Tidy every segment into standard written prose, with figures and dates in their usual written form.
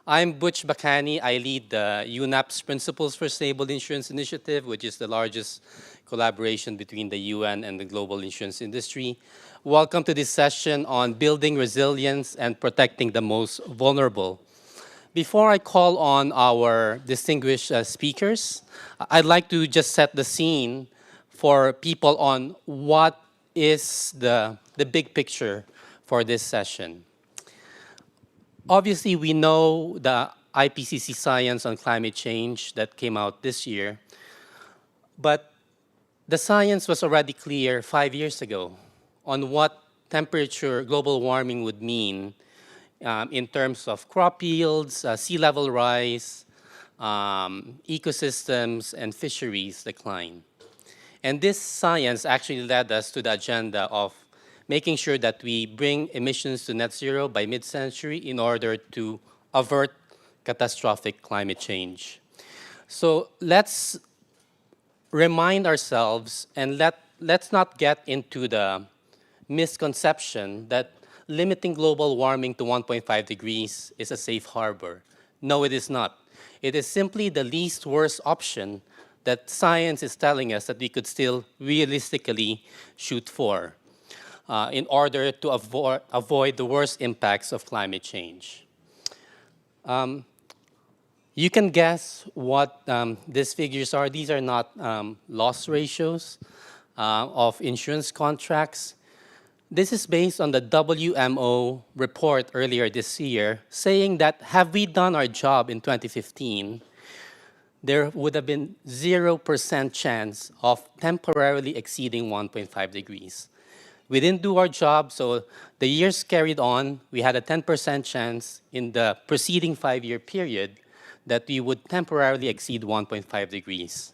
I'm Butch Bacani. I lead the UNEP's Principles for Stable Insurance Initiative, which is the largest collaboration between the UN and the global insurance industry. Welcome to this session on building resilience and protecting the most vulnerable. Before I call on our distinguished speakers, I'd like to just set the scene for people on what is the big picture for this session. Obviously, we know the IPCC science on climate change that came out this year, but the science was already clear 5 years ago on what temperature global warming would mean in terms of crop yields, sea level rise, ecosystems, and fisheries decline. And this science actually led us to the agenda of making sure that we bring emissions to net zero by mid-century in order to avert catastrophic climate change. So let's remind ourselves and let's not get into the misconception that limiting global warming to 1.5 degrees is a safe harbor. No, it is not. It is simply the least worst option that science is telling us that we could still realistically shoot for in order to avoid the worst impacts of climate change. You can guess what these figures are. These are not loss ratios of insurance contracts. This is based on the WMO report earlier this year saying that have we done our job in 2015, there would have been 0% chance of temporarily exceeding 1.5 degrees. We didn't do our job, so the years carried on. We had a 10% chance in the preceding 5-year period that we would temporarily exceed 1.5 degrees.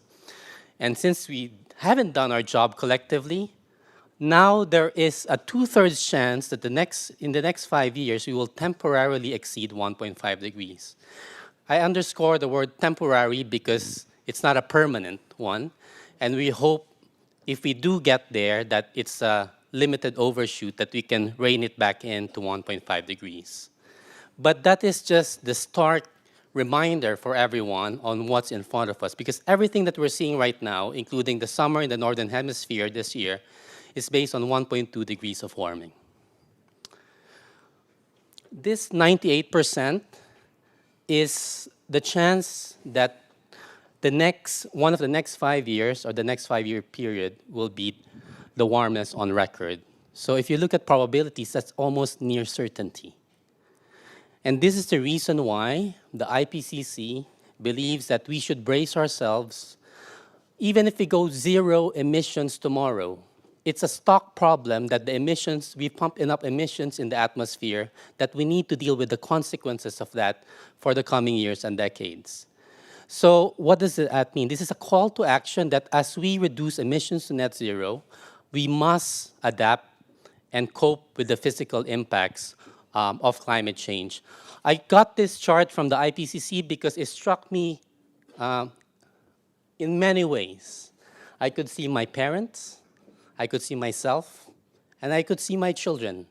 And since we haven't done our job collectively, now there is a 2/3 chance that in the next 5 years we will temporarily exceed 1.5 degrees. I underscore the word temporary because it's not a permanent one, and we hope if we do get there that it's a limited overshoot that we can rein it back in to 1.5 degrees. But that is just the stark reminder for everyone on what's in front of us, because everything that we're seeing right now, including the summer in the Northern Hemisphere this year, is based on 1.2 degrees of warming. This 98% is the chance that one of the next 5 years or the next 5-year period will be the warmest on record. So if you look at probabilities, that's almost near certainty. And this is the reason why the IPCC believes that we should brace ourselves. Even if we go zero emissions tomorrow, it's a stock problem that the emissions, we pump enough emissions in the atmosphere that we need to deal with the consequences of that for the coming years and decades. So what does that mean? This is a call to action that as we reduce emissions to net zero, we must adapt and cope with the physical impacts of climate change. I got this chart from the IPCC because it struck me in many ways. I could see my parents, I could see myself, and I could see my children.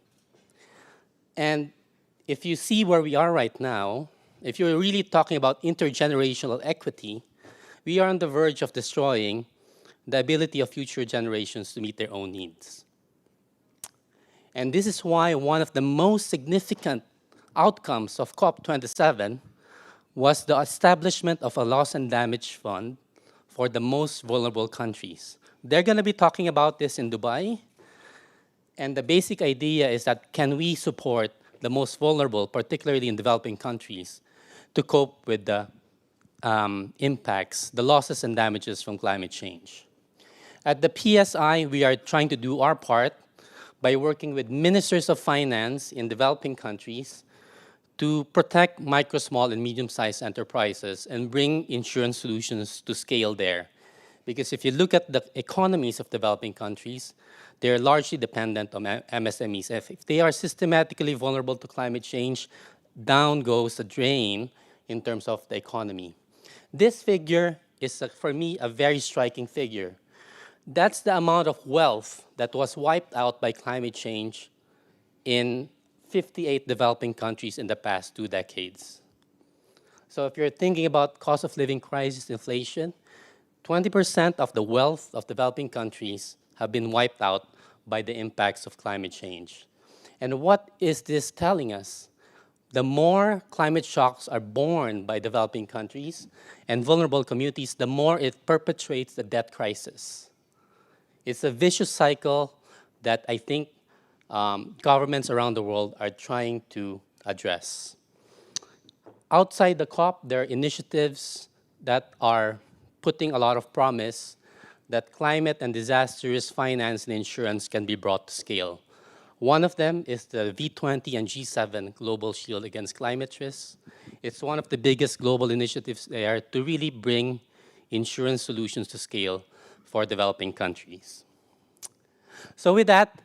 And if you see where we are right now, if you're really talking about intergenerational equity, we are on the verge of destroying the ability of future generations to meet their own needs. And this is why one of the most significant outcomes of COP27 was the establishment of a loss and damage fund for the most vulnerable countries. They're going to be talking about this in Dubai. And the basic idea is that can we support the most vulnerable, particularly in developing countries, to cope with the impacts, the losses and damages from climate change. At the PSI, we are trying to do our part by working with ministers of finance in developing countries to protect micro, small, and medium-sized enterprises and bring insurance solutions to scale there. Because if you look at the economies of developing countries, they're largely dependent on MSMEs. If they are systematically vulnerable to climate change, down goes the drain in terms of the economy. This figure is, for me, a very striking figure. That's the amount of wealth that was wiped out by climate change in 58 developing countries in the past 2 decades. So if you're thinking about cost of living crisis, inflation, 20% of the wealth of developing countries have been wiped out by the impacts of climate change. And what is this telling us? The more climate shocks are borne by developing countries and vulnerable communities, the more it perpetuates the debt crisis. It's a vicious cycle that I think governments around the world are trying to address. Outside the COP, there are initiatives that are putting a lot of promise that climate and disaster risk finance and insurance can be brought to scale. One of them is the V20 and G7 Global Shield Against Climate Risks. It's one of the biggest global initiatives there to really bring insurance solutions to scale for developing countries. So with that,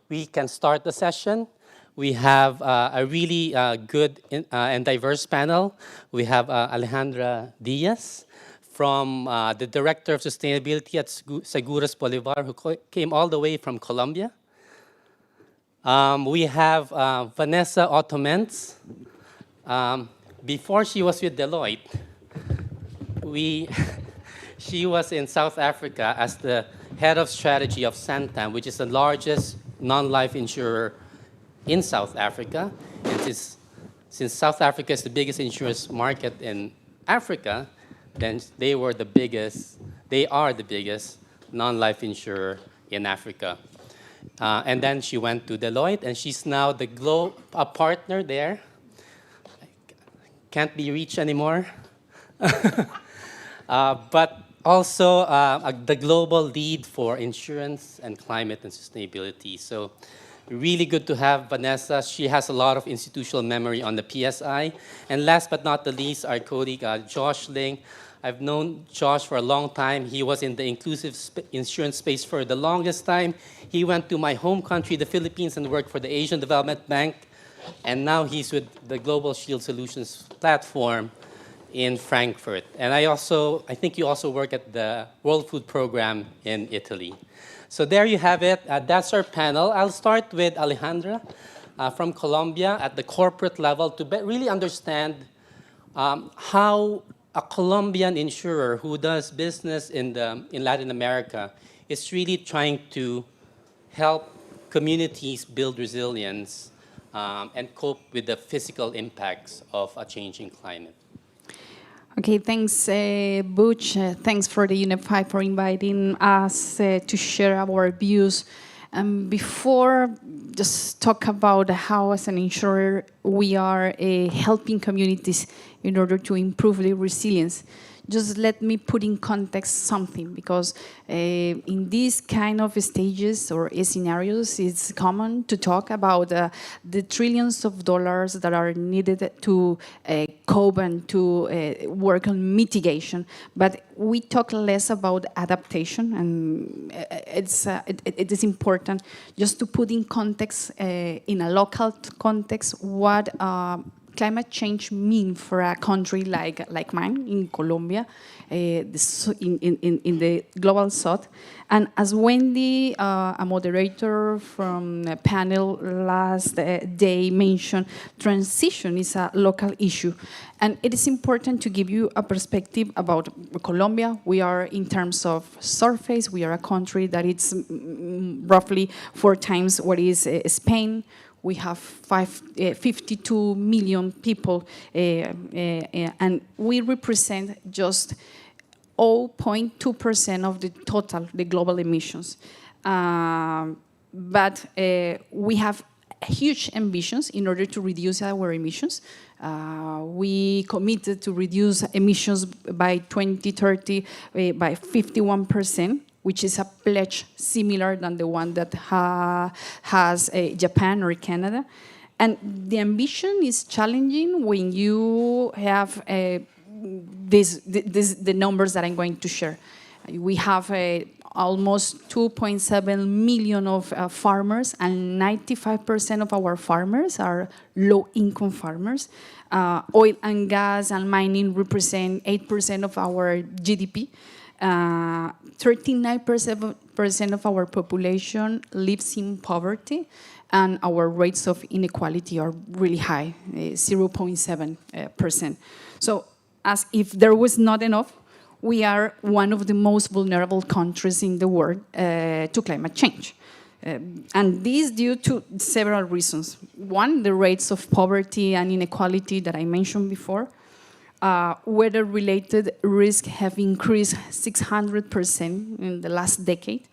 we can start the session. We have a really good and diverse panel. We have Alejandra Díaz, from the Director of Sustainability at Seguros Bolívar, who came all the way from Colombia. We have Vanessa Otto-Mentz. Before she was with Deloitte, she was in South Africa as the head of strategy of Santam, which is the largest non-life insurer in South Africa. And since South Africa is the biggest insurance market in Africa, then they are the biggest non-life insurer in Africa. And then she went to Deloitte, and she's now a partner there. Can't be reached anymore. But also the global lead for insurance and climate and sustainability. So really good to have Vanessa. She has a lot of institutional memory on the PSI. And last but not the least, our colleague, Josh Ling. I've known Josh for a long time. He was in the inclusive insurance space for the longest time. He went to my home country, the Philippines, and worked for the Asian Development Bank. And now he's with the Global Shield Solutions platform in Frankfurt. And I think you also work at the World Food Program in Italy. So there you have it. That's our panel. I'll start with Alejandra from Colombia at the corporate level to really understand how a Colombian insurer who does business in Latin America is really trying to help communities build resilience and cope with the physical impacts of a changing climate. Okay, thanks, Butch. Thanks for the UNEP for inviting us to share our views. Before just talk about how, as an insurer, we are helping communities in order to improve their resilience, just let me put in context something, because in these kind of stages or scenarios, it's common to talk about the trillions of dollars that are needed to cope and to work on mitigation. But we talk less about adaptation, and it is important just to put in context, in a local context, what climate change mean for a country like mine in Colombia, in the global south. And as Wendy, a moderator from a panel last day mentioned, transition is a local issue. And it is important to give you a perspective about Colombia. We are, in terms of surface, we are a country that is roughly 4 times what is Spain. We have 52 million people, and we represent just 0.2% of the total, the global emissions. But we have huge ambitions in order to reduce our emissions. We committed to reduce emissions by 2030 by 51%. Which is a pledge similar than the one that has Japan or Canada. And the ambition is challenging when you have the numbers that I'm going to share. We have almost 2.7 million of farmers, and 95% of our farmers are low-income farmers. Oil and gas and mining represent 8% of our GDP. 39% of our population lives in poverty, and our rates of inequality are really high, 0.7%. So as if there was not enough, we are one of the most vulnerable countries in the world to climate change. And this due to several reasons. One, the rates of poverty and inequality that I mentioned before. Weather-related risks have increased 600% in the last decade.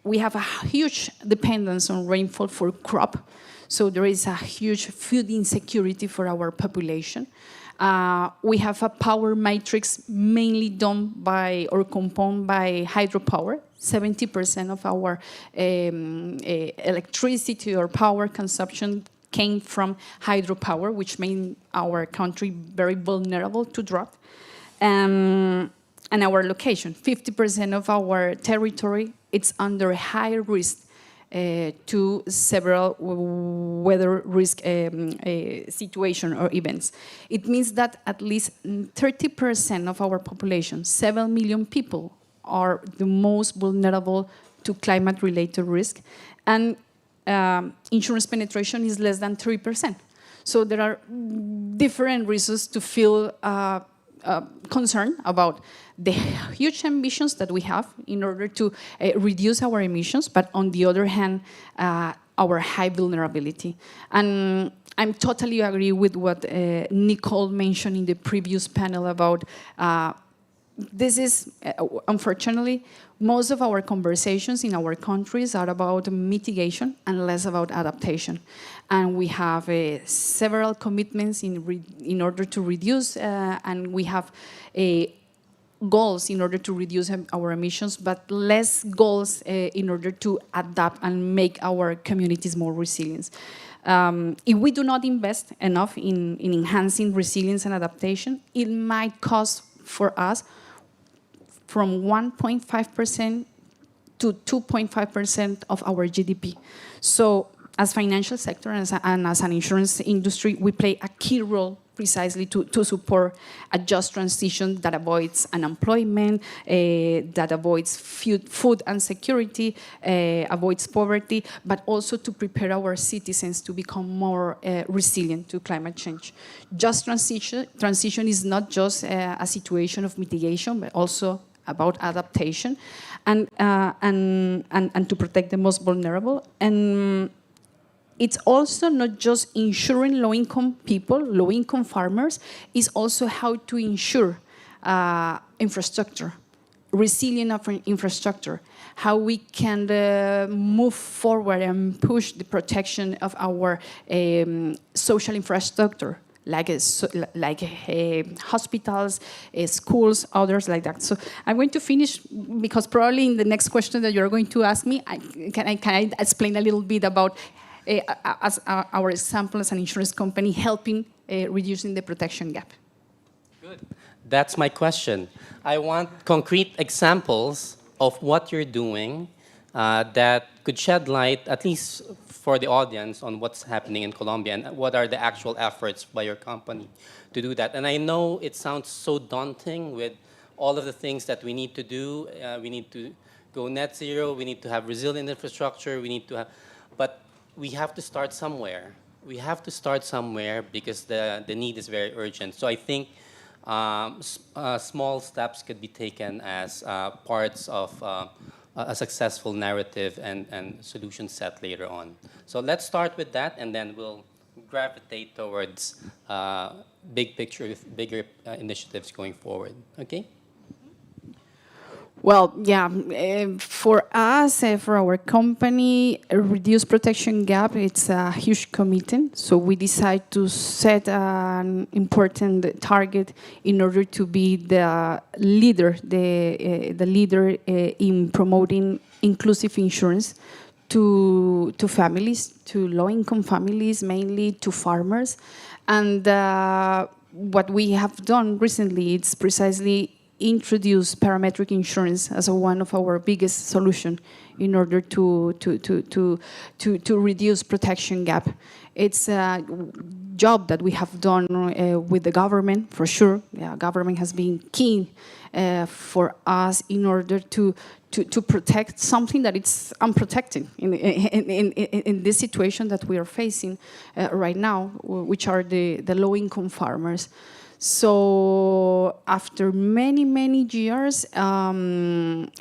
We have a huge dependence on rainfall for crop, so there is a huge food insecurity for our population. We have a power matrix mainly done by or composed by hydropower. 70% of our electricity or power consumption came from hydropower, which made our country very vulnerable to drought. And our location, 50% of our territory, it's under high risk to several weather risk situation or events. It means that at least 30% of our population, 7 million people, are the most vulnerable to climate-related risk. And insurance penetration is less than 3%. So there are different reasons to feel concerned about the huge ambitions that we have in order to reduce our emissions, but on the other hand, our high vulnerability. And I'm totally agree with what Nicole mentioned in the previous panel about this is, unfortunately, most of our conversations in our countries are about mitigation and less about adaptation. And we have several commitments in order to reduce, and we have goals in order to reduce our emissions, but less goals in order to adapt and make our communities more resilient. If we do not invest enough in enhancing resilience and adaptation, it might cost for us from 1.5% to 2.5% of our GDP. So as financial sector and as an insurance industry, we play a key role precisely to support a just transition that avoids unemployment, that avoids food insecurity, avoids poverty, but also to prepare our citizens to become more resilient to climate change. Just transition is not just a situation of mitigation, but also about adaptation and to protect the most vulnerable. And it's also not just ensuring low-income people, low-income farmers, it's also how to ensure infrastructure, resilient infrastructure, how we can move forward and push the protection of our social infrastructure, like hospitals, schools, others like that. So I'm going to finish because probably in the next question that you're going to ask me, can I explain a little bit about as our example as an insurance company helping reducing the protection gap. Good. That's my question. I want concrete examples of what you're doing that could shed light, at least for the audience, on what's happening in Colombia and what are the actual efforts by your company to do that. And I know it sounds so daunting with all of the things that we need to do. We need to go net zero. We need to have resilient infrastructure. We need to have, but we have to start somewhere. We have to start somewhere because the need is very urgent. So I think small steps could be taken as parts of a successful narrative and solution set later on. So let's start with that, and then we'll gravitate towards big picture, bigger initiatives going forward. Okay? Well, yeah, for us, for our company, reduce protection gap, it's a huge commitment. So we decide to set an important target in order to be the leader, the leader in promoting inclusive insurance to families, to low-income families, mainly to farmers. And what we have done recently, it's precisely introduce parametric insurance as one of our biggest solution in order to reduce protection gap. It's job that we have done with the government, for sure. Yeah, government has been key for us in order to protect something that it's unprotected in this situation that we are facing right now, which are the low-income farmers. So after many, many years, in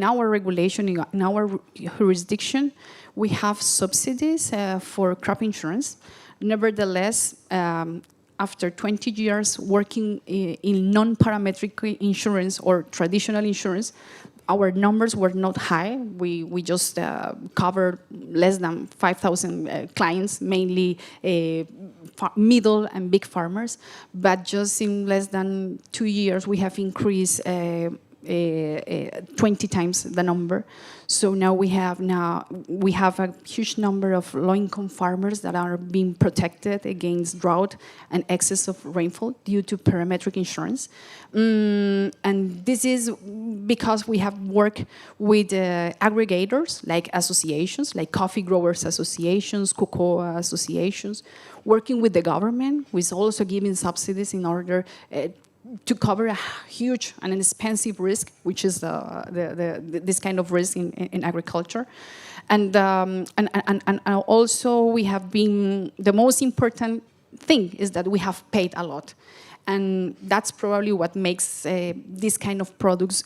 our regulation, in our jurisdiction, we have subsidies for crop insurance. Nevertheless, after 20 years working in non-parametric insurance or traditional insurance, our numbers were not high. We just covered less than 5,000 clients, mainly middle and big farmers. But just in less than 2 years, we have increased 20 times the number. So now we have a huge number of low-income farmers that are being protected against drought and excess of rainfall due to parametric insurance. And this is because we have worked with aggregators like associations, like coffee growers associations, cocoa associations, working with the government, who is also giving subsidies in order to cover a huge and an expensive risk, which is this kind of risk in agriculture. And also we have been, the most important thing is that we have paid a lot. And that's probably what makes this kind of products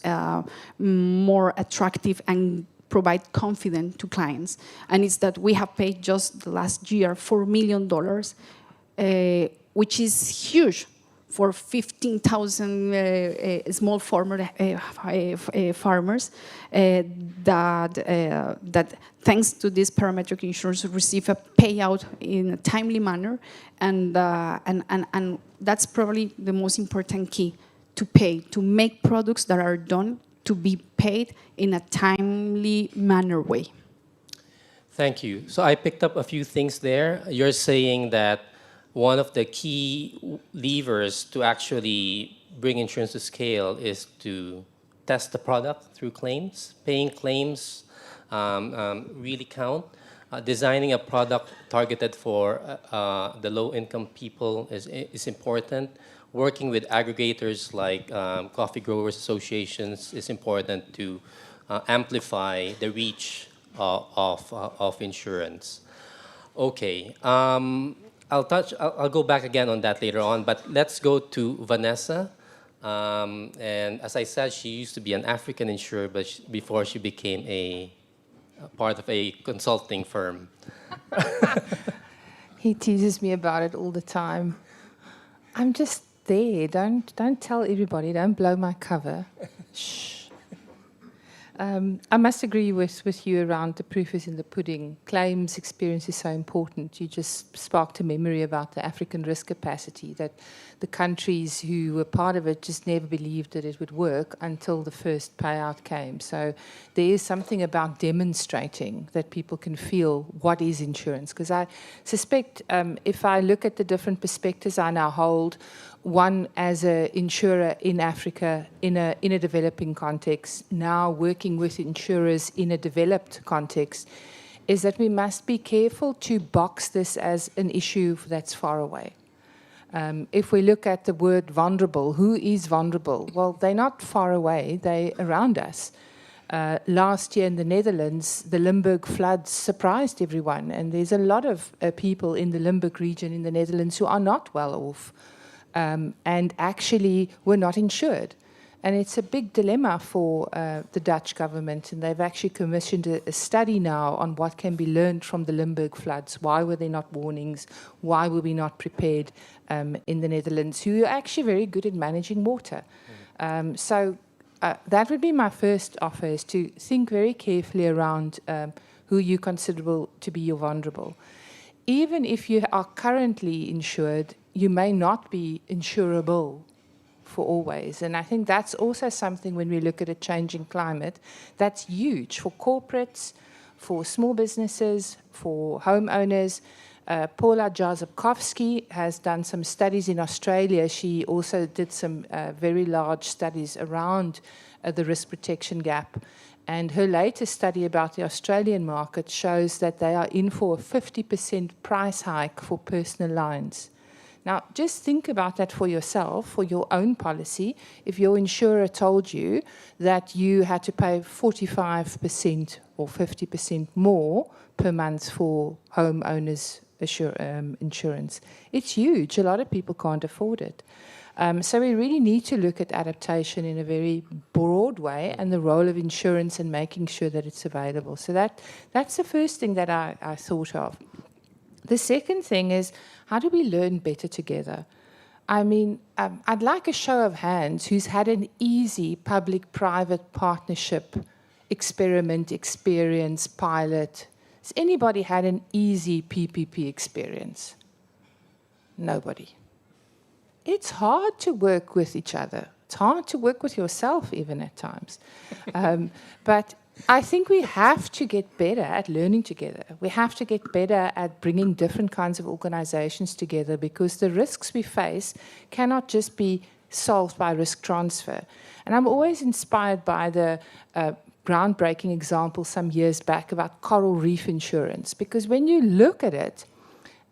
more attractive and provide confidence to clients. And it's that we have paid just the last year $4 million, which is huge for 15,000 small farmers that thanks to this parametric insurance receive a payout in a timely manner, and that's probably the most important key, to pay, to make products that are done to be paid in a timely manner way. Thank you. So I picked up a few things there. You're saying that one of the key levers to actually bring insurance to scale is to test the product through claims. Paying claims really count. Designing a product targeted for the low-income people is important. Working with aggregators like coffee growers associations is important to amplify the reach of insurance. Okay. I'll go back again on that later on, but let's go to Vanessa. And as I said, she used to be an African insurer, but before she became a part of a consulting firm. He teases me about it all the time. I'm just there. Don't tell everybody. Don't blow my cover. Shh. I must agree with you around the proof is in the pudding. Claims experience is so important. You just sparked a memory about the African risk capacity, that the countries who were part of it just never believed that it would work until the first payout came. So there is something about demonstrating that people can feel what is insurance. Because I suspect if I look at the different perspectives I now hold, one as an insurer in Africa in a developing context, now working with insurers in a developed context, is that we must be careful to box this as an issue that's far away. If we look at the word vulnerable, who is vulnerable? Well, they're not far away, they're around us. Last year in the Netherlands, the Limburg floods surprised everyone, and there's a lot of people in the Limburg region in the Netherlands who are not well off. And actually were not insured. And it's a big dilemma for the Dutch government, and they've actually commissioned a study now on what can be learned from the Limburg floods. Why were there not warnings? Why were we not prepared in the Netherlands, who are actually very good at managing water? So that would be my first offer, is to think very carefully around who you consider to be your vulnerable. Even if you are currently insured, you may not be insurable for always. And I think that's also something when we look at a changing climate, that's huge for corporates, for small businesses, for homeowners. Paula Jazabkowski has done some studies in Australia. She also did some very large studies around the risk protection gap. And her latest study about the Australian market shows that they are in for a 50% price hike for personal lines. Now, just think about that for yourself, for your own policy. If your insurer told you that you had to pay 45% or 50% more per month for homeowners insurance, it's huge. A lot of people can't afford it. So we really need to look at adaptation in a very broad way and the role of insurance and making sure that it's available. So that's the first thing that I thought of. The second thing is, how do we learn better together? I mean, I'd like a show of hands who's had an easy public-private partnership experiment, experience, pilot. Has anybody had an easy PPP experience? Nobody. It's hard to work with each other. It's hard to work with yourself even at times. But I think we have to get better at learning together. We have to get better at bringing different kinds of organizations together, because the risks we face cannot just be solved by risk transfer. And I'm always inspired by the groundbreaking example some years back about coral reef insurance, because when you look at it,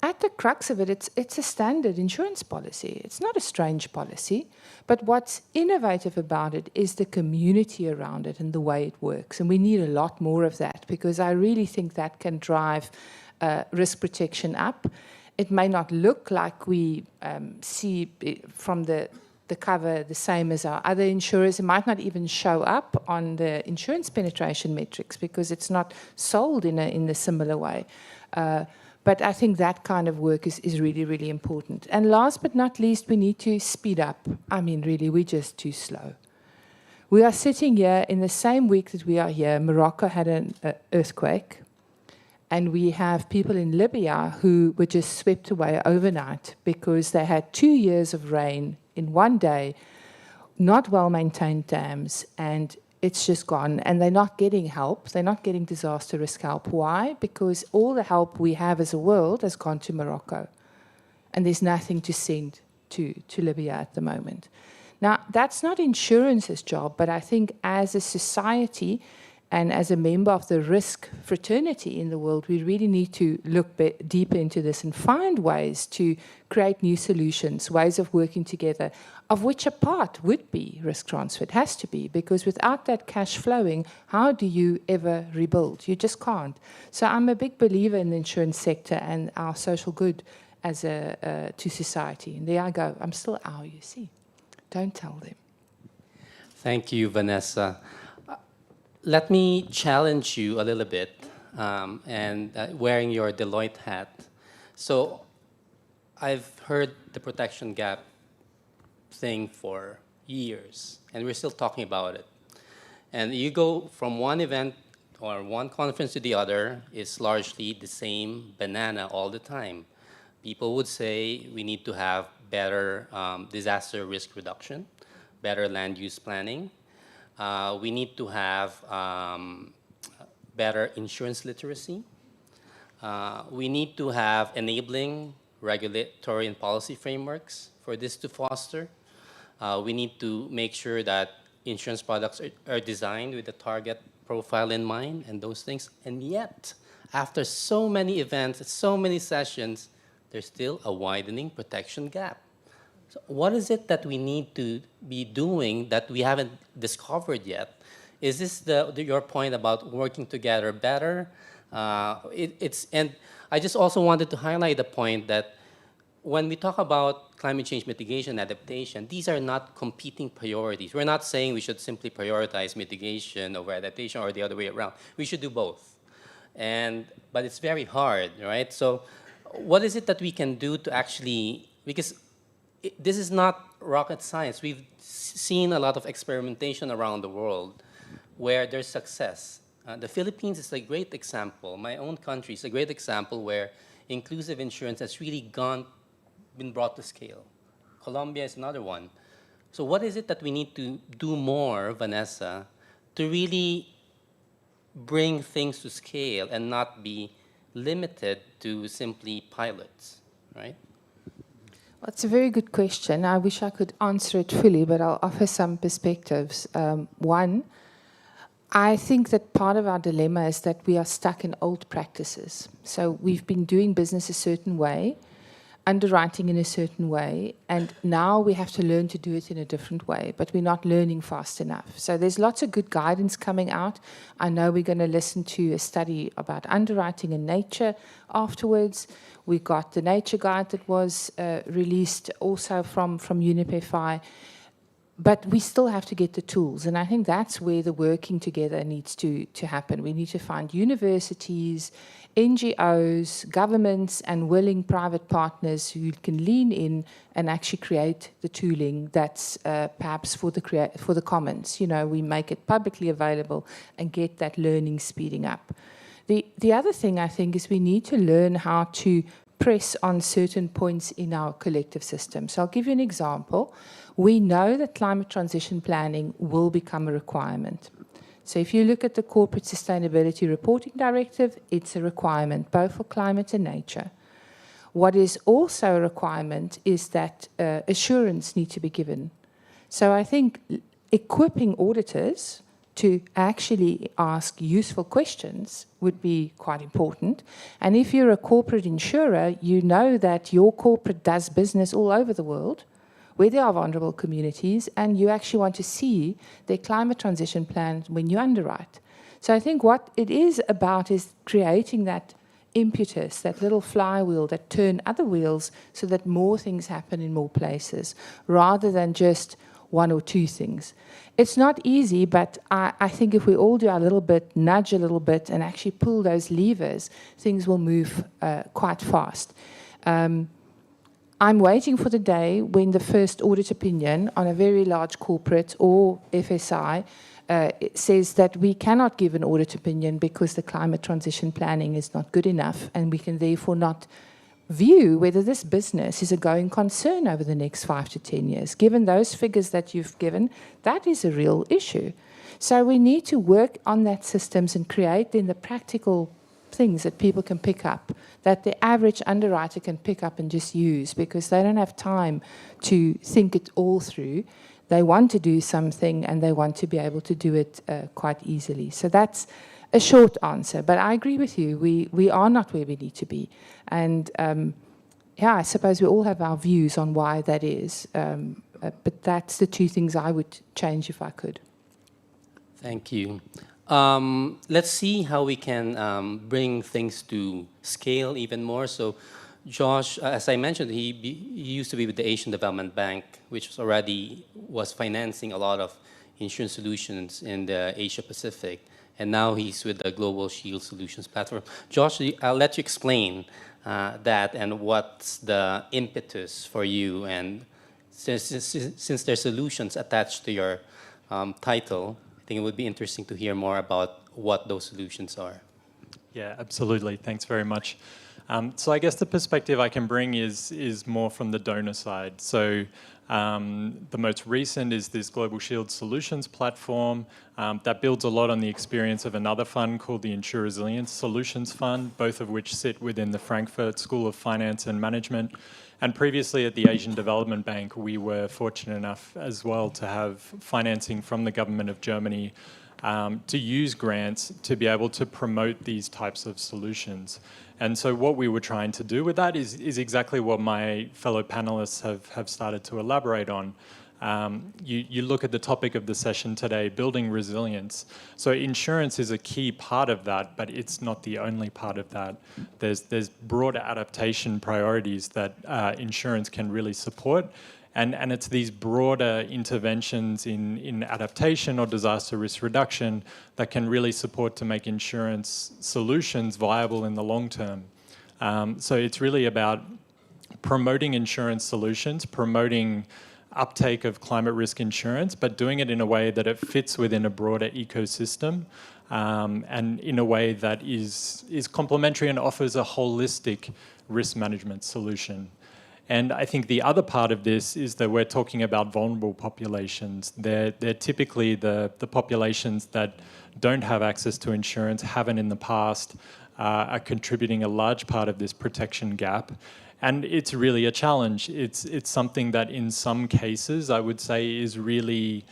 at the crux of it, it's a standard insurance policy. It's not a strange policy. But what's innovative about it is the community around it and the way it works. And we need a lot more of that, because I really think that can drive risk protection up. It may not look like we see from the cover the same as our other insurers. It might not even show up on the insurance penetration metrics because it's not sold in a similar way. But I think that kind of work is really, really important. And last but not least, we need to speed up. I mean, really, we're just too slow. We are sitting here in the same week that we are here. Morocco had an earthquake. And we have people in Libya who were just swept away overnight because they had 2 years of rain in one day, not well-maintained dams, and it's just gone, and they're not getting help. They're not getting disaster risk help. Why? Because all the help we have as a world has gone to Morocco, and there's nothing to send to Libya at the moment. Now, that's not insurance's job, but I think as a society and as a member of the risk fraternity in the world, we really need to look deeper into this and find ways to create new solutions, ways of working together, of which a part would be risk transfer. It has to be, because without that cash flowing, how do you ever rebuild? You just can't. So I'm a big believer in the insurance sector and our social good as to society. And there I go. I'm still our, you see. Don't tell them. Thank you, Vanessa. Let me challenge you a little bit, wearing your Deloitte hat. So I've heard the protection gap thing for years, and we're still talking about it. And you go from one event or one conference to the other, it's largely the same banana all the time. People would say we need to have better disaster risk reduction, better land use planning. We need to have better insurance literacy. We need to have enabling regulatory and policy frameworks for this to foster. We need to make sure that insurance products are designed with the target profile in mind and those things. And yet, after so many events, so many sessions, there's still a widening protection gap. So what is it that we need to be doing that we haven't discovered yet? Is this your point about working together better? And I just also wanted to highlight the point that when we talk about climate change mitigation, adaptation, these are not competing priorities. We're not saying we should simply prioritize mitigation over adaptation or the other way around. We should do both. But it's very hard, right? So what is it that we can do to actually, because this is not rocket science. We've seen a lot of experimentation around the world where there's success. The Philippines is a great example. My own country is a great example where inclusive insurance has really been brought to scale. Colombia is another one. So what is it that we need to do more, Vanessa, to really bring things to scale and not be limited to simply pilots, right? Well, it's a very good question. I wish I could answer it fully, but I'll offer some perspectives. One, I think that part of our dilemma is that we are stuck in old practices. So we've been doing business a certain way, underwriting in a certain way, and now we have to learn to do it in a different way, but we're not learning fast enough. So there's lots of good guidance coming out. I know we're going to listen to a study about underwriting and nature afterwards. We got the nature guide that was released also from UNEP. But we still have to get the tools, and I think that's where the working together needs to happen. We need to find universities, NGOs, governments, and willing private partners who can lean in and actually create the tooling that's perhaps for the commons. You know, we make it publicly available and get that learning speeding up. The other thing I think is we need to learn how to press on certain points in our collective system. So I'll give you an example. We know that climate transition planning will become a requirement. So if you look at the Corporate Sustainability Reporting Directive, it's a requirement, both for climate and nature. What is also a requirement is that assurance needs to be given. So I think equipping auditors to actually ask useful questions would be quite important. And if you're a corporate insurer, you know that your corporate does business all over the world, where there are vulnerable communities, and you actually want to see their climate transition plans when you underwrite. So I think what it is about is creating that impetus, that little flywheel that turn other wheels so that more things happen in more places, rather than just one or two things. It's not easy, but I think if we all do our little bit, nudge a little bit, and actually pull those levers, things will move quite fast. I'm waiting for the day when the first audit opinion on a very large corporate or FSI says that we cannot give an audit opinion because the climate transition planning is not good enough, and we can therefore not view whether this business is a going concern over the next 5 to 10 years. Given those figures that you've given, that is a real issue. So we need to work on that systems and create then the practical things that people can pick up, that the average underwriter can pick up and just use, because they don't have time to think it all through. They want to do something and they want to be able to do it quite easily. So that's a short answer, but I agree with you. We are not where we need to be. And yeah, I suppose we all have our views on why that is. But that's the two things I would change if I could. Thank you. Let's see how we can bring things to scale even more. So Josh, as I mentioned, he used to be with the Asian Development Bank, which was financing a lot of insurance solutions in the Asia Pacific. And now he's with the Global Shield Solutions platform. Josh, I'll let you explain that and what's the impetus for you. And since there's solutions attached to your title, I think it would be interesting to hear more about what those solutions are. Yeah, absolutely. Thanks very much. So I guess the perspective I can bring is more from the donor side. So the most recent is this Global Shield Solutions platform that builds a lot on the experience of another fund called the Insure Resilience Solutions Fund, both of which sit within the Frankfurt School of Finance and Management. And previously at the Asian Development Bank, we were fortunate enough as well to have financing from the government of Germany to use grants to be able to promote these types of solutions. And so what we were trying to do with that is exactly what my fellow panelists have started to elaborate on. You look at the topic of the session today, building resilience. So insurance is a key part of that, but it's not the only part of that. There's broader adaptation priorities that insurance can really support. And it's these broader interventions in adaptation or disaster risk reduction that can really support to make insurance solutions viable in the long term. So it's really about promoting insurance solutions, promoting uptake of climate risk insurance, but doing it in a way that it fits within a broader ecosystem and in a way that is complementary and offers a holistic risk management solution. And I think the other part of this is that we're talking about vulnerable populations. They're typically the populations that don't have access to insurance, haven't in the past, are contributing a large part of this protection gap. And it's really a challenge. It's something that in some cases I would say is really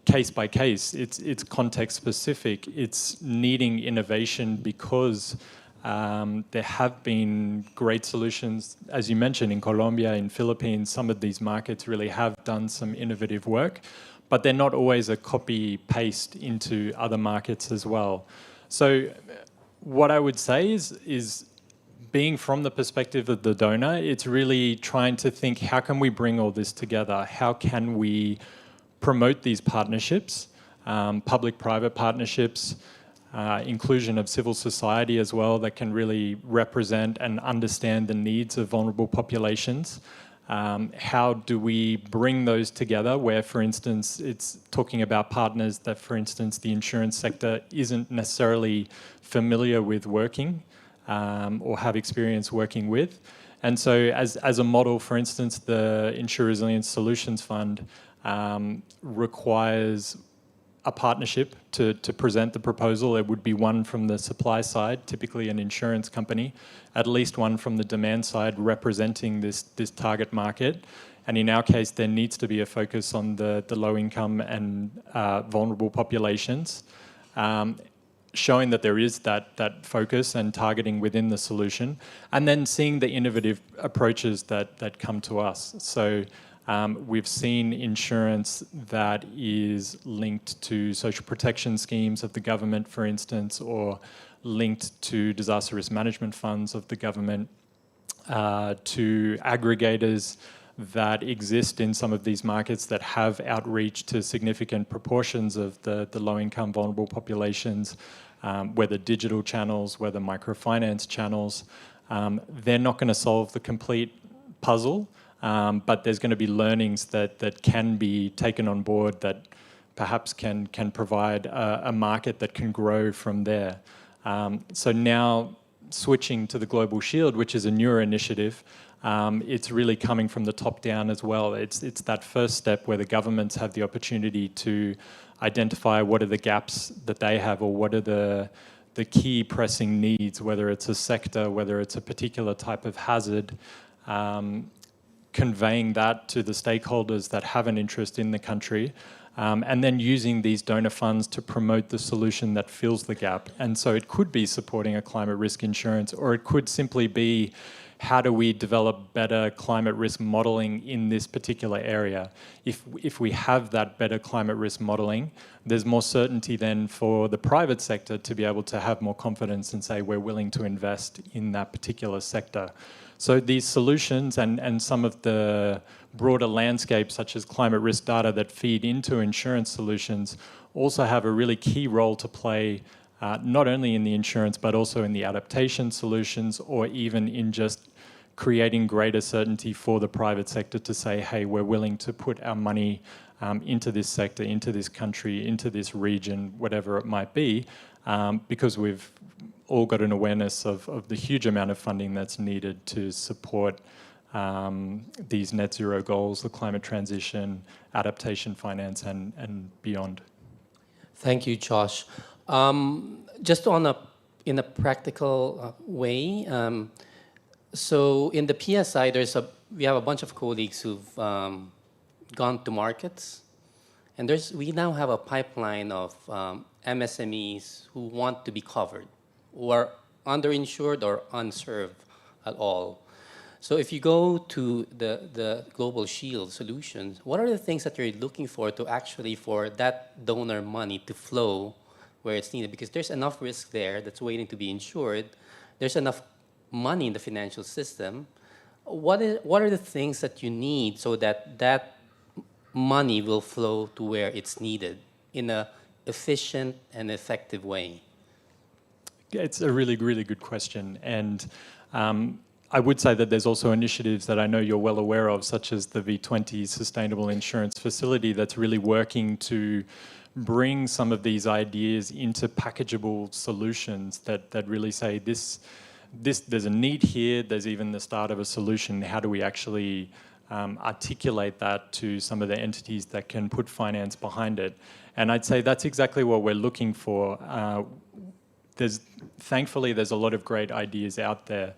case by case. It's context specific. It's needing innovation because there have been great solutions, as you mentioned, in Colombia, in Philippines. Some of these markets really have done some innovative work, but they're not always a copy-paste into other markets as well. So what I would say is being from the perspective of the donor, it's really trying to think, how can we bring all this together? How can we promote these partnerships, public-private partnerships, inclusion of civil society as well, that can really represent and understand the needs of vulnerable populations. How do we bring those together where, for instance, it's talking about partners that, for instance, the insurance sector isn't necessarily familiar with working or have experience working with. And so as a model, for instance, the Insure Resilience Solutions Fund requires a partnership to present the proposal. It would be one from the supply side, typically an insurance company, at least one from the demand side representing this target market. And in our case, there needs to be a focus on the low income and vulnerable populations, showing that there is that focus and targeting within the solution, and then seeing the innovative approaches that come to us. So we've seen insurance that is linked to social protection schemes of the government, for instance, or linked to disaster risk management funds of the government, to aggregators that exist in some of these markets that have outreach to significant proportions of the low-income vulnerable populations, whether digital channels, whether microfinance channels. They're not going to solve the complete puzzle, but there's going to be learnings that can be taken on board that perhaps can provide a market that can grow from there. So now switching to the Global Shield, which is a newer initiative, it's really coming from the top down as well. It's that first step where the governments have the opportunity to identify what are the gaps that they have, or what are the key pressing needs, whether it's a sector, whether it's a particular type of hazard, conveying that to the stakeholders that have an interest in the country, and then using these donor funds to promote the solution that fills the gap. And so it could be supporting a climate risk insurance, or it could simply be, how do we develop better climate risk modeling in this particular area? If we have that better climate risk modeling, there's more certainty then for the private sector to be able to have more confidence and say, we're willing to invest in that particular sector. So these solutions and some of the broader landscapes, such as climate risk data that feed into insurance solutions, also have a really key role to play, not only in the insurance, but also in the adaptation solutions, or even in just creating greater certainty for the private sector to say, hey, we're willing to put our money into this sector, into this country, into this region, whatever it might be, because we've all got an awareness of the huge amount of funding that's needed to support these net zero goals, the climate transition, adaptation finance, and beyond. Thank you, Josh. Just in a practical way, so in the PSI, we have a bunch of colleagues who've gone to markets, and we now have a pipeline of MSMEs who want to be covered, who are underinsured or unserved at all. So if you go to the Global Shield solutions, what are the things that you're looking for for that donor money to flow where it's needed? Because there's enough risk there that's waiting to be insured. There's enough money in the financial system. What are the things that you need so that money will flow to where it's needed in an efficient and effective way? It's a really, really good question. And I would say that there's also initiatives that I know you're well aware of, such as the V20 Sustainable Insurance Facility, that's really working to bring some of these ideas into packageable solutions that really say there's a need here, there's even the start of a solution. How do we actually articulate that to some of the entities that can put finance behind it? And I'd say that's exactly what we're looking for. thankfully, there's a lot of great ideas out there.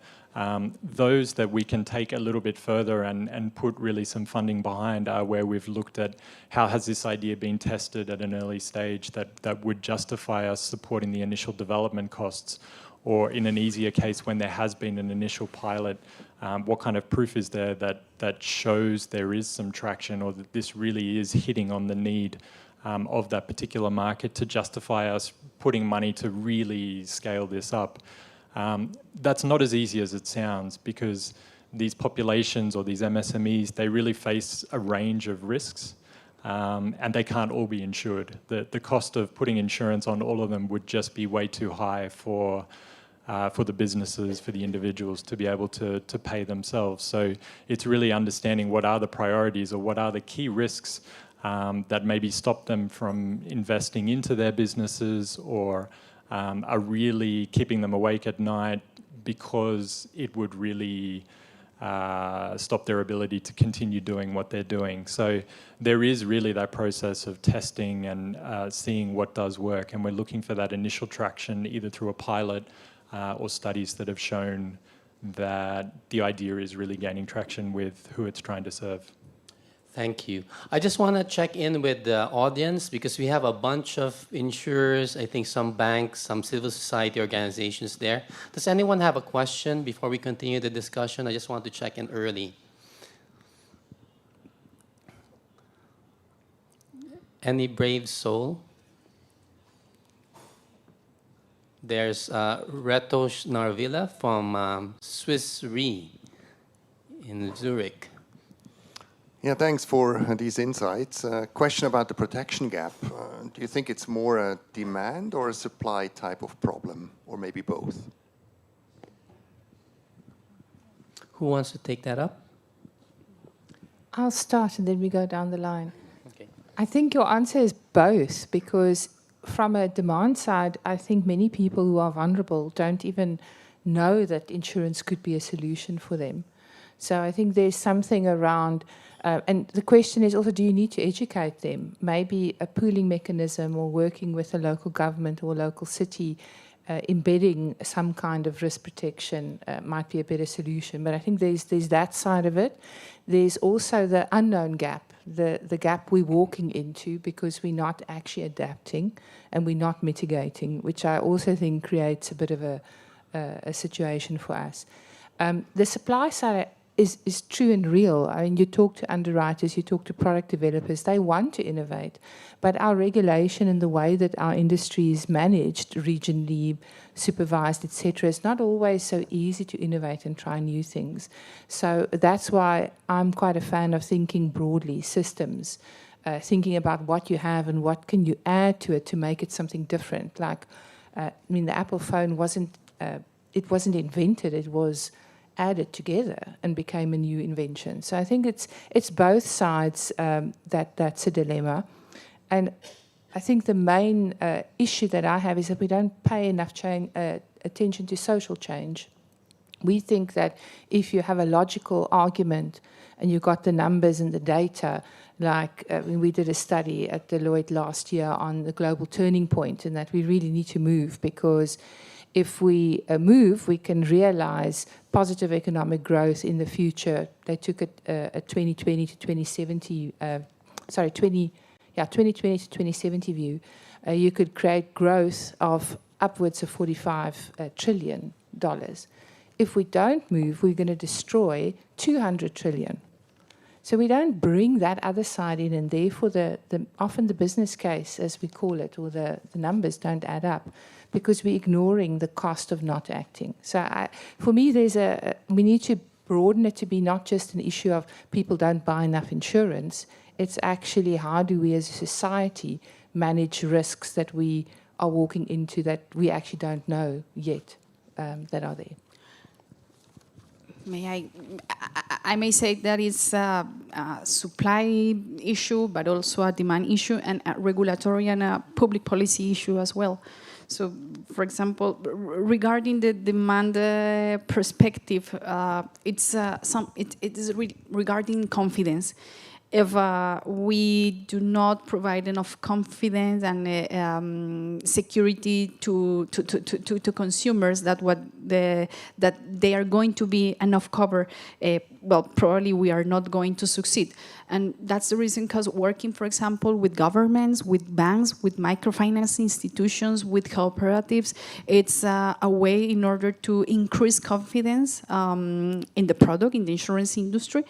Those that we can take a little bit further and put really some funding behind are where we've looked at how has this idea been tested at an early stage that would justify us supporting the initial development costs, or in an easier case when there has been an initial pilot, what kind of proof is there that shows there is some traction or that this really is hitting on the need of that particular market to justify us putting money to really scale this up. That's not as easy as it sounds, because these populations or these MSMEs, they really face a range of risks, and they can't all be insured. The cost of putting insurance on all of them would just be way too high for the businesses, for the individuals to be able to pay themselves. So it's really understanding what are the priorities or what are the key risks that maybe stop them from investing into their businesses, or are really keeping them awake at night because it would really stop their ability to continue doing what they're doing. So there is really that process of testing and seeing what does work, and we're looking for that initial traction either through a pilot or studies that have shown that the idea is really gaining traction with who it's trying to serve. Thank you. I just want to check in with the audience because we have a bunch of insurers, I think some banks, some civil society organizations there. Does anyone have a question before we continue the discussion? I just want to check in early. Any brave soul? There's Reto Narvila from Swiss Re in Zurich. Yeah, thanks for these insights. Question about the protection gap. Do you think it's more a demand or a supply type of problem, or maybe both? Who wants to take that up? I'll start and then we go down the line. Okay. I think your answer is both, because from a demand side, I think many people who are vulnerable don't even know that insurance could be a solution for them. So I think there's something around, and the question is also, do you need to educate them? Maybe a pooling mechanism or working with a local government or local city, embedding some kind of risk protection might be a better solution. But I think there's that side of it. There's also the unknown gap, the gap we're walking into because we're not actually adapting and we're not mitigating, which I also think creates a bit of a situation for us. The supply side is true and real. I mean, you talk to underwriters, you talk to product developers, they want to innovate, but our regulation and the way that our industry is managed, regionally supervised, etc., is not always so easy to innovate and try new things. So that's why I'm quite a fan of thinking broadly, systems, thinking about what you have and what can you add to it to make it something different. Like, I mean, the Apple phone wasn't invented, it was added together and became a new invention. So I think it's both sides that's a dilemma. And I think the main issue that I have is that we don't pay enough attention to social change. We think that if you have a logical argument and you got the numbers and the data, like we did a study at Deloitte last year on the global turning point, and that we really need to move, because if we move, we can realize positive economic growth in the future. They took a 2020 to 2070, 2020 to 2070 view. You could create growth of upwards of $45 trillion. If we don't move, we're going to destroy $200 trillion. So we don't bring that other side in, and therefore often the business case, as we call it, or the numbers don't add up, because we're ignoring the cost of not acting. So for me, we need to broaden it to be not just an issue of people don't buy enough insurance. It's actually how do we as a society manage risks that we are walking into that we actually don't know yet that are there. I may say that is a supply issue, but also a demand issue and a regulatory and a public policy issue as well. So, for example, regarding the demand perspective, it is regarding confidence. if we do not provide enough confidence and security to consumers that they are going to be enough cover, well, probably we are not going to succeed. And that's the reason, because working, for example, with governments, with banks, with microfinance institutions, with cooperatives, it's a way in order to increase confidence in the product, in the insurance industry.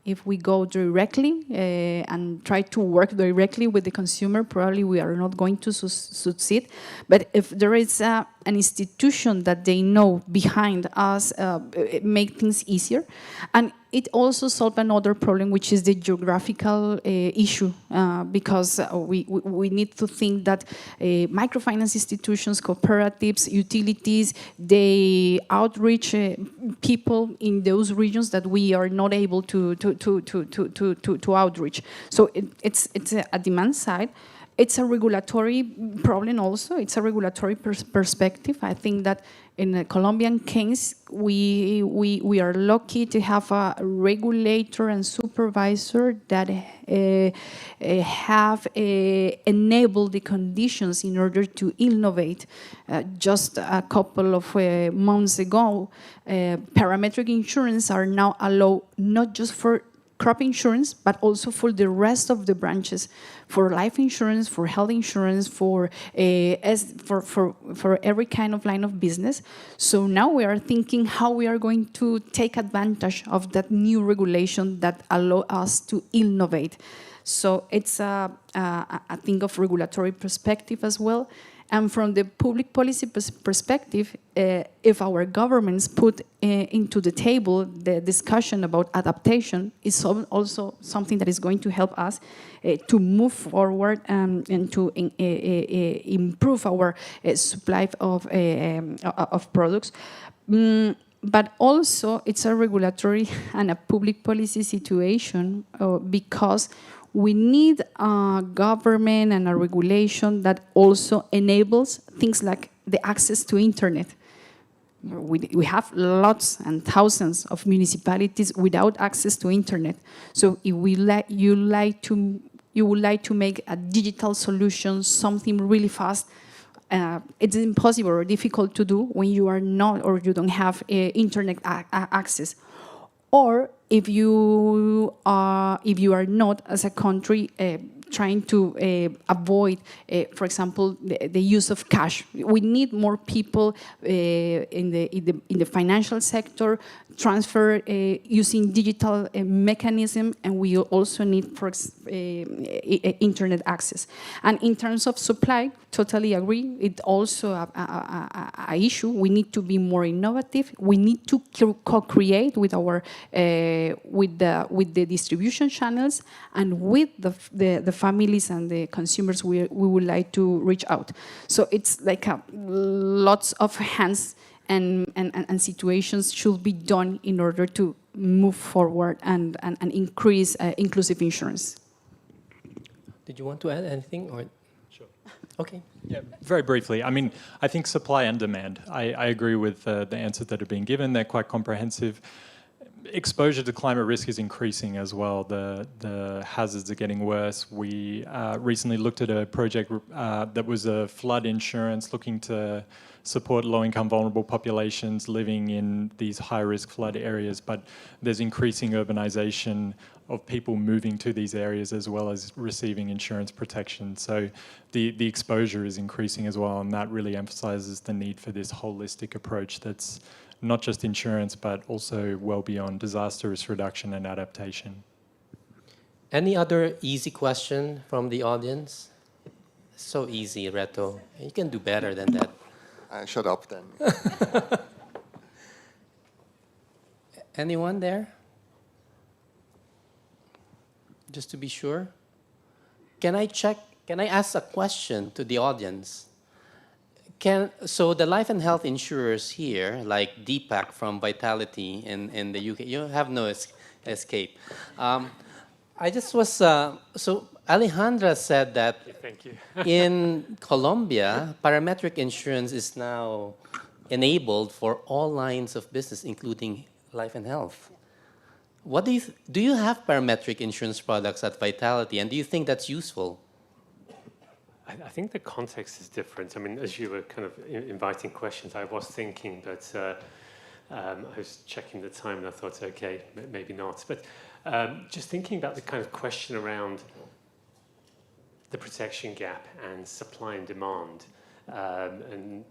If we go directly and try to work directly with the consumer, probably we are not going to succeed. But if there is an institution that they know behind us, it make things easier. And it also solves another problem, which is the geographical issue, because we need to think that microfinance institutions, cooperatives, utilities, they outreach people in those regions that we are not able to outreach. So it's a demand side. It's a regulatory problem also. It's a regulatory perspective. I think that in the Colombian case, we are lucky to have a regulator and supervisor that have enabled the conditions in order to innovate. Just a couple of months ago, parametric insurance are now allowed not just for crop insurance, but also for the rest of the branches, for life insurance, for health insurance, for every kind of line of business. So now we are thinking how we are going to take advantage of that new regulation that allow us to innovate. So it's a thing of regulatory perspective as well. And from the public policy perspective, if our governments put into the table the discussion about adaptation, is also something that is going to help us to move forward and to improve our supply of products. But also, it's a regulatory and a public policy situation because we need a government and a regulation that also enables things like the access to internet. We have lots and thousands of municipalities without access to internet. So if you would like to make a digital solution, something really fast, it's impossible or difficult to do when you are not or you don't have internet access. Or if you are not, as a country, trying to avoid, for example, the use of cash. We need more people in the financial sector, transfer using digital mechanism, and we also need internet access. And in terms of supply, totally agree. It's also a issue. We need to be more innovative. We need to co-create with our with the distribution channels and with the families and the consumers we would like to reach out. So it's like lots of hands and situations should be done in order to move forward and increase inclusive insurance. Did you want to add anything? Or? Sure. Okay. Yeah, very briefly. I mean, I think supply and demand. I agree with the answers that have been given. They're quite comprehensive. Exposure to climate risk is increasing as well. The hazards are getting worse. We recently looked at a project that was a flood insurance looking to support low-income vulnerable populations living in these high-risk flood areas, but there's increasing urbanization of people moving to these areas as well as receiving insurance protection. So the exposure is increasing as well, and that really emphasizes the need for this holistic approach that's not just insurance, but also well beyond disaster risk reduction and adaptation. Any other easy question from the audience? So easy, Reto. You can do better than that. Shut up then. Anyone there? Just to be sure. Can I ask a question to the audience? So the life and health insurers here, like Deepak from Vitality in the UK, you have no escape. I just was, so Alejandra said that Thank you. in Colombia, parametric insurance is now enabled for all lines of business, including life and health. What do you have parametric insurance products at Vitality, and do you think that's useful? I think the context is different. I mean, as you were kind of inviting questions, I was thinking, but I was checking the time and I thought, okay, maybe not. But just thinking about the kind of question around the protection gap and supply and demand. And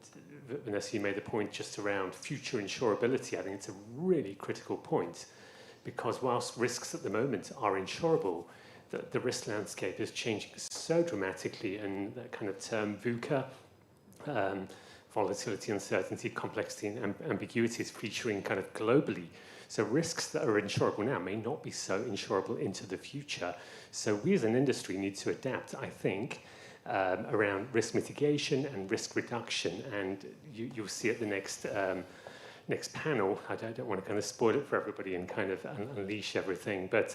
Vanessa, you made the point just around future insurability. I think it's a really critical point, because whilst risks at the moment are insurable, the risk landscape is changing so dramatically, and that kind of term VUCA, volatility, uncertainty, complexity, and ambiguity is featuring kind of globally. So risks that are insurable now may not be so insurable into the future. So we as an industry need to adapt, I think, around risk mitigation and risk reduction. And you'll see at the next panel, I don't want to kind of spoil it for everybody and kind of unleash everything, but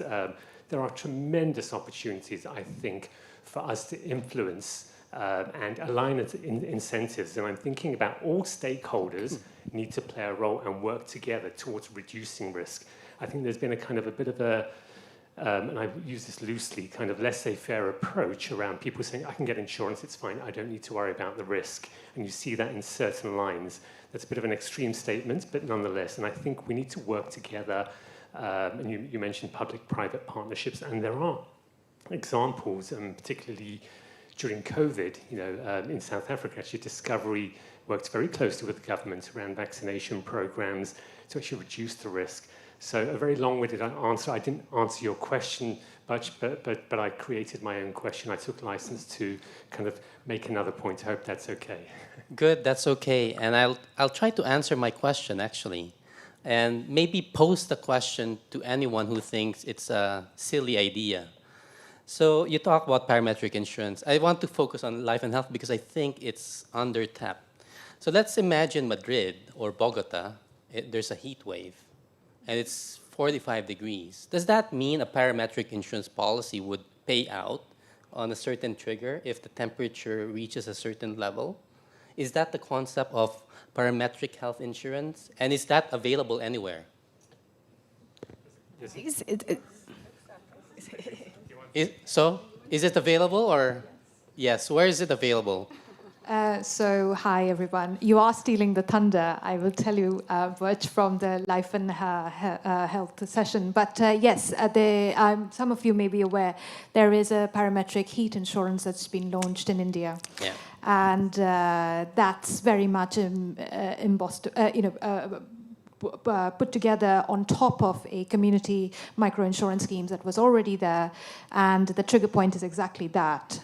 there are tremendous opportunities, I think, for us to influence and align incentives. And I'm thinking about all stakeholders need to play a role and work together towards reducing risk. I think there's been a kind of a bit of a, and I use this loosely, kind of laissez-faire approach around people saying, I can get insurance, it's fine, I don't need to worry about the risk. And you see that in certain lines. That's a bit of an extreme statement, but nonetheless, and I think we need to work together. And you mentioned public-private partnerships, and there are examples, particularly during COVID, in South Africa, actually Discovery worked very closely with the government around vaccination programs to actually reduce the risk. So a very long-winded answer. I didn't answer your question much, but I created my own question. I took license to kind of make another point. I hope that's okay. Good, that's okay. And I'll try to answer my question, actually. And maybe pose the question to anyone who thinks it's a silly idea. So you talk about parametric insurance. I want to focus on life and health because I think it's under-tapped. So let's imagine Madrid or Bogota. There's a heat wave, and it's 45 degrees. Does that mean a parametric insurance policy would pay out on a certain trigger if the temperature reaches a certain level? Is that the concept of parametric health insurance? And is that available anywhere? Is it available, or yes, where is it available? So, hi everyone. You are stealing the thunder, I will tell you, Butch, from the life and health session. But yes, some of you may be aware, there is a parametric heat insurance that's been launched in India. Yeah. And that's very much embossed, put together on top of a community microinsurance scheme that was already there. And the trigger point is exactly that.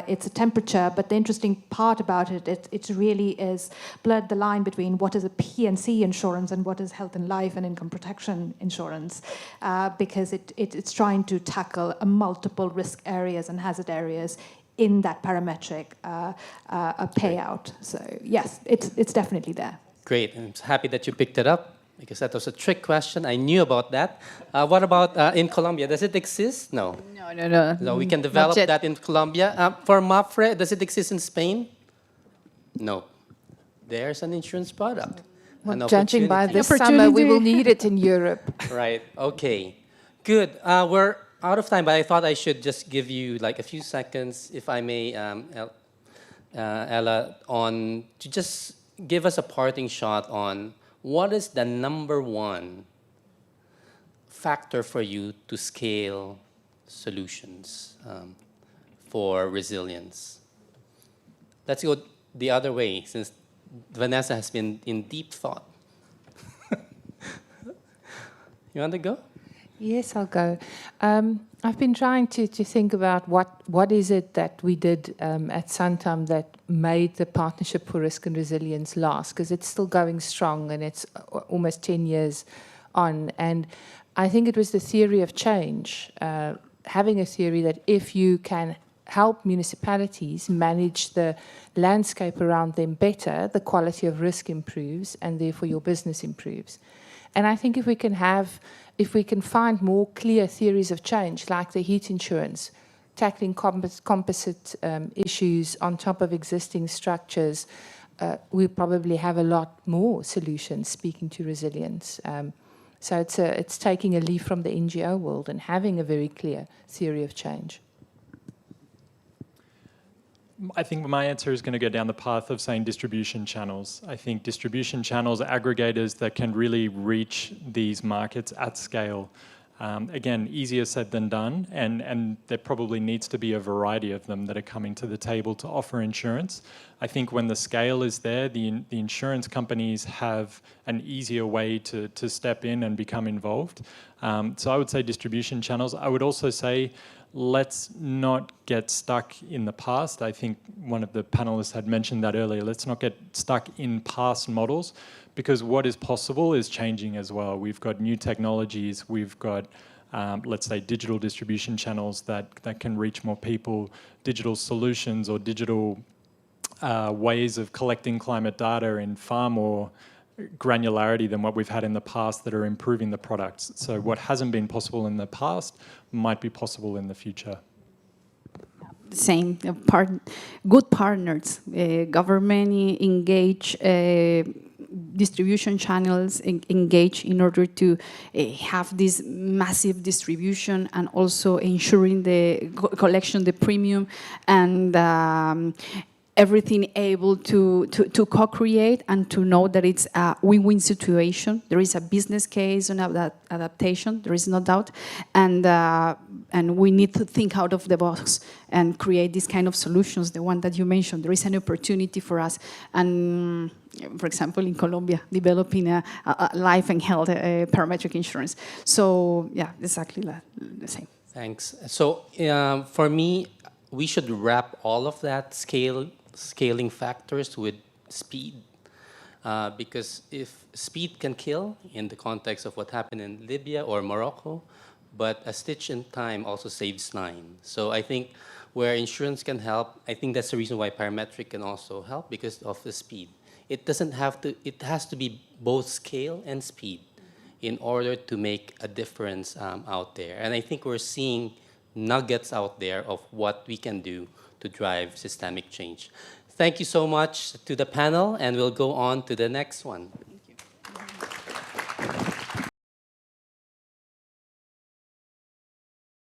It's a temperature, but the interesting part about it really is blurred the line between what is a P&C insurance and what is health and life and income protection insurance, because it's trying to tackle multiple risk areas and hazard areas in that parametric payout. So yes, it's definitely there. Great, I'm happy that you picked it up, because that was a trick question. I knew about that. What about in Colombia? Does it exist? No. No. So we can develop that in Colombia. For MAPFRE, does it exist in Spain? No. There's an insurance product. Well, judging by this summer, we will need it in Europe. Right, okay. Good. We're out of time, but I thought I should just give you like a few seconds, if I may, Ella, to just give us a parting shot on what is the #1 factor for you to scale solutions for resilience. Let's go the other way, since Vanessa has been in deep thought. You want to go? Yes, I'll go. I've been trying to think about what is it that we did at Santam that made the Partnership for Risk and Resilience last, because it's still going strong and it's almost 10 years on. And I think it was the theory of change, having a theory that if you can help municipalities manage the landscape around them better, the quality of risk improves and therefore your business improves. And I think if we can find more clear theories of change, like the heat insurance, tackling composite issues on top of existing structures, we probably have a lot more solutions speaking to resilience. So it's taking a leaf from the NGO world and having a very clear theory of change. I think my answer is going to go down the path of saying distribution channels. I think distribution channels, aggregators that can really reach these markets at scale. Again, easier said than done, and there probably needs to be a variety of them that are coming to the table to offer insurance. I think when the scale is there, the insurance companies have an easier way to step in and become involved. So I would say distribution channels. I would also say, let's not get stuck in the past. I think one of the panelists had mentioned that earlier. Let's not get stuck in past models, because what is possible is changing as well. We've got new technologies, we've got, let's say, digital distribution channels that can reach more people, digital solutions or digital ways of collecting climate data in far more granularity than what we've had in the past that are improving the products. So what hasn't been possible in the past might be possible in the future. Same, good partners, government engage, distribution channels engage in order to have this massive distribution, and also ensuring the collection, the premium, and everything able to co-create and to know that it's a win-win situation. There is a business case on adaptation, there is no doubt, and we need to think out of the box and create these kind of solutions, the one that you mentioned. There is an opportunity for us, and for example, in Colombia, developing a life and health parametric insurance. So yeah, exactly the same. Thanks. So for me, we should wrap all of that scaling factors with speed, because if speed can kill in the context of what happened in Libya or Morocco, but a stitch in time also saves 9. So I think where insurance can help, I think that's the reason why parametric can also help, because of the speed. It doesn't have to, it has to be both scale and speed in order to make a difference out there. And I think we're seeing nuggets out there of what we can do to drive systemic change. Thank you so much to the panel, and we'll go on to the next one. Thank you.